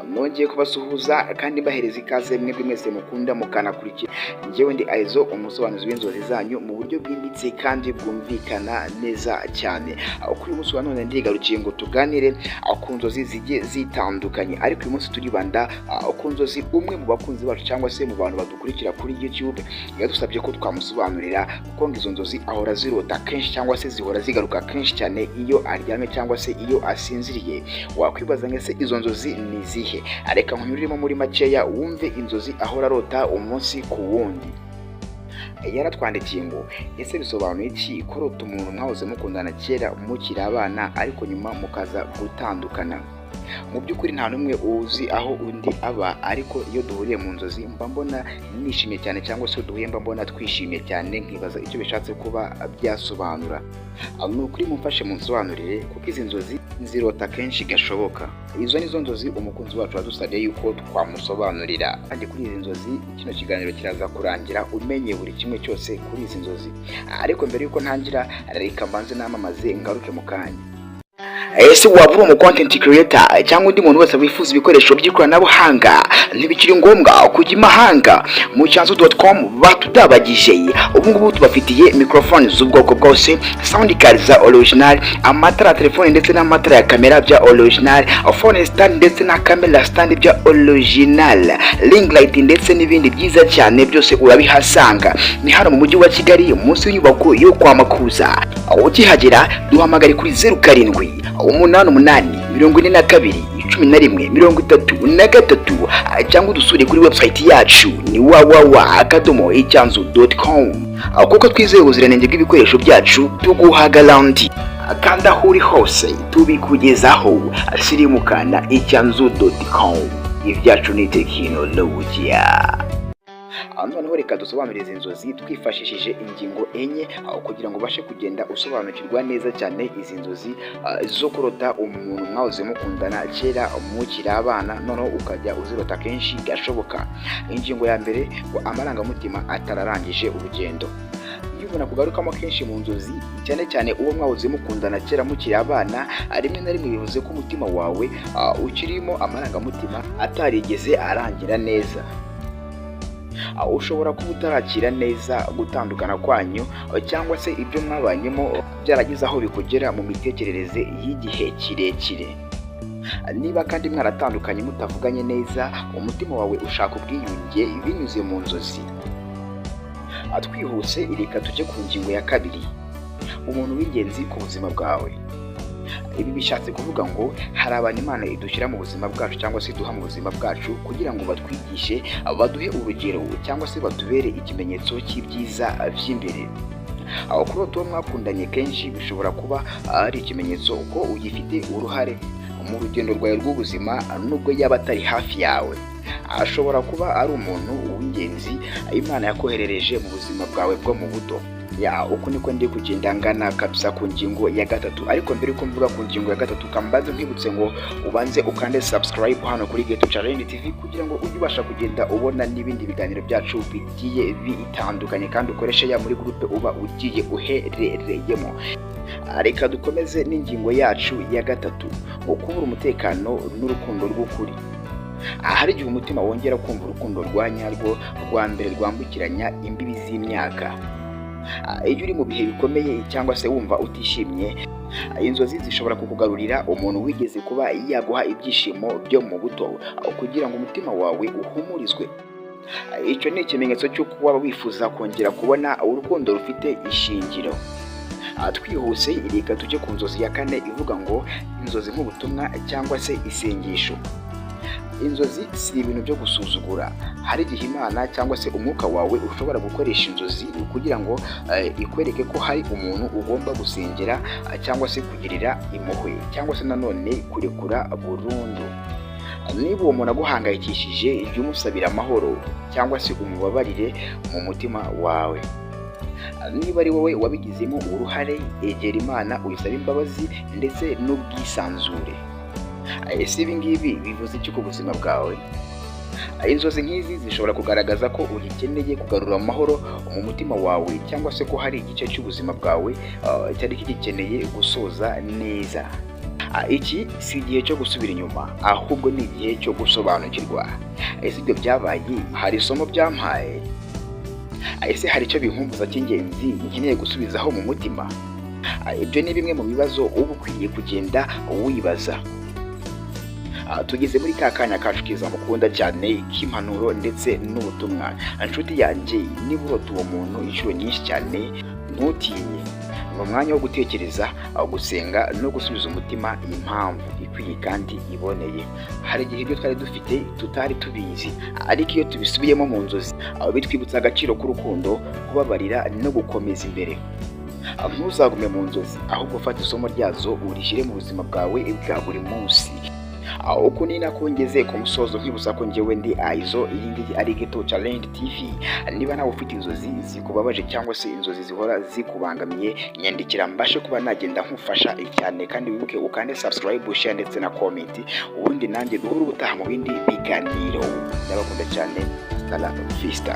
nongeye kubasuhuza kandi bahereza ikaze mwebwe mwese mukunda mukanakurikira njyewe ndi Aizo, umusobanuzi w'inzozi zanyu mu buryo bwimbitse kandi bwumvikana neza cyane. Kuri uyu munsi wa none ndigarukiye ngo tuganire ku nzozi zigiye zitandukanye, ariko uyu munsi turibanda ku nzozi umwe mu bakunzi bacu cyangwa se mu bantu badukurikira kuri YouTube yadusabye ko twamusobanurira, kuko izo nzozi ahora zirota kenshi cyangwa se zihora zigaruka kenshi cyane iyo aryamye cyangwa se iyo asinziriye. Wakwibaza ngo ese izo nzozi ni izihe? Reka nkunyuriremo muri makeya wumve inzozi ahora arota umunsi ku wundi. Yaratwandikiye ngo ese bisobanuye iki kurota umuntu mwahoze mukundana kera mukiri abana ariko nyuma mukaza gutandukana? Mu by'ukuri nta n'umwe uzi aho undi aba, ariko iyo duhuriye mu nzozi mba mbona nishimye cyane, cyangwa se duhuye mba mbona twishimye cyane, nkibaza icyo bishatse kuba byasobanura. Ni ukuri mumfashe munsobanurire, kuko izi nzozi zirota kenshi gashoboka. Izo nizo nzozi umukunzi wacu wadusabye yuko twamusobanurira, kandi kuri izi nzozi kino kiganiro kiraza kurangira umenye buri kimwe cyose kuri izi nzozi. Ariko mbere yuko ntangira, reka mbanze namamaze ngaruke mu kanya. Ese waba uri umu content creator cyangwa undi muntu wese wifuza ibikoresho by'ikoranabuhanga, ntibikiri ngombwa kujya imahanga. Mu Chanzu.com batudabagije. Ubu ngubu tubafitiye microphone z'ubwoko bwose, sound card za original, amatara ya telefone ndetse n'amatara ya kamera bya original, phone stand ndetse na camera stand bya original, ring light ndetse n'ibindi byiza cyane byose urabihasanga. Ni hano mu mujyi wa Kigali munsi y'inyubako yo kwa Makuza. Ukihagera duhamagare kuri 0788421133 cyangwa udusure kuri website yacu ni www.ichanzu.com. kuko twizeye ubuziranenge bw'ibikoresho byacu tuguha garanti kandi aho uri hose tubikugezaho. Sirimukana ichanzu.com, ibyacu ni tekinolojiya. Noneho reka dusobanurire inzozi twifashishije ingingo enye kugira ngo ubashe kugenda usobanukirwa neza cyane izi nzozi zo kurota umuntu mwahoze mukundana kera mukiri abana, noneho ukajya uzirota kenshi gashoboka. Ingingo ya mbere, ngo amarangamutima atararangije urugendo. Iyo ubona kugarukamo kenshi mu nzozi, cyane cyane uwo mwahoze mukundana kera mukiri abana, rimwe na rimwe bivuze ko umutima wawe ukirimo amarangamutima atarigeze arangira neza. Ushobora kuba utarakira neza gutandukana kwanyu, cyangwa se ibyo mwabanyemo byaragize aho bikugera mu mitekerereze y'igihe kirekire. Niba kandi mwaratandukanye mutavuganye neza, umutima wawe ushaka ubwiyunge binyuze mu nzozi. Twihuse reka tujye ku ngingo ya kabiri, umuntu w'ingenzi ku buzima bwawe. Ibi bishatse kuvuga ngo hari abantu Imana idushyira mu buzima bwacu cyangwa se duha mu buzima bwacu kugira ngo batwigishe, baduhe urugero cyangwa se batubere ikimenyetso cy'ibyiza by'imbere. Kurota uwo mwakundanye kenshi bishobora kuba ari ikimenyetso ko ugifite uruhare mu rugendo rwawe rw'ubuzima, nubwo yaba atari hafi yawe. Ashobora kuba ari umuntu w'ingenzi Imana yakoherereje mu buzima bwawe bwo mu buto. Uko niko ndi kugenda ngana kabisa ku ngingo ya gatatu. Ariko mbere yuko mvuga ku ngingo ya gatatu, kambaze nkwibutse ngo ubanze ukande subscribe hano kuri Geto Challenge TV kugira ngo ujye ubasha kugenda ubona n'ibindi biganiro byacu bigiye bitandukanye, kandi ukoreshe ya muri groupe uba ugiye uherereyemo. Reka dukomeze n'ingingo yacu ya gatatu, ukubura umutekano n'urukundo rw'ukuri. Hari igihe umutima wongera kumva urukundo rwa nyarwo rwa mbere rwambukiranya imbibi z'imyaka. Iyo uri mu bihe bikomeye cyangwa se wumva utishimye, inzozi zishobora kukugarurira umuntu wigeze kuba yaguha ibyishimo byo mu buto kugira ngo umutima wawe uhumurizwe. Icyo ni ikimenyetso cy'uko waba wifuza kongera kubona urukundo rufite ishingiro. Twihuse reka tujye ku nzozi ya kane, ivuga ngo inzozi nk'ubutumwa cyangwa se isengesho. Inzozi si ibintu byo gusuzugura. Hari igihe Imana cyangwa se umwuka wawe ushobora gukoresha inzozi kugira ngo ikwereke ko hari umuntu ugomba gusengera cyangwa se kugirira impuhwe, cyangwa se nanone kurekura burundu. Niba uwo muntu aguhangayikishije, jya umusabira amahoro cyangwa se umubabarire mu mutima wawe. Niba ari wowe wabigizemo uruhare, egera Imana uyisaba imbabazi ndetse n'ubwisanzure. Ese ibi ngibi bivuze iki ku buzima bwawe? Inzozi nk'izi zishobora kugaragaza ko ugikeneye kugarura amahoro mu mutima wawe, cyangwa se ko hari igice cy'ubuzima bwawe cyari kigikeneye gusoza neza. Iki si igihe cyo gusubira inyuma, ahubwo ni igihe cyo gusobanukirwa. Ese ibyo byabaye hari isomo byampaye? Ese hari icyo binkumbuza cy'ingenzi nkeneye gusubizaho mu mutima? Ibyo ni bimwe mu bibazo uba ukwiye kugenda wibaza. Tugeze muri ka kanya kacu keza mukunda cyane k'impanuro ndetse n'ubutumwa. Inshuti yanjye, niba urota uwo muntu inshuro nyinshi cyane, ntutinye. Ni umwanya wo gutekereza, gusenga no gusubiza umutima impamvu ikwiye kandi iboneye. Hari igihe ibyo twari dufite tutari tubizi, ariko iyo tubisubiyemo mu nzozi bitwibutsa agaciro k'urukundo, kubabarira no gukomeza imbere. Ntuzagume mu nzozi, ahubwo fata isomo ryazo urishyire mu buzima bwawe bwa buri munsi. Uko ni nako ngeze ku musozo, nkibutsa ko njyewe ndi Aizo, iyi ngiyi ari Ghetto Challenge TV. Niba nawe ufite inzozi zikubabaje cyangwa se inzozi zihora zikubangamiye, nyandikira mbashe kuba nagenda nkufasha cyane, kandi wibuke ukande subscribe, share ndetse na comment, ubundi nanjye duhura ubutaha mu bindi biganiro. Ndabakunda cyane. Hasta la vista.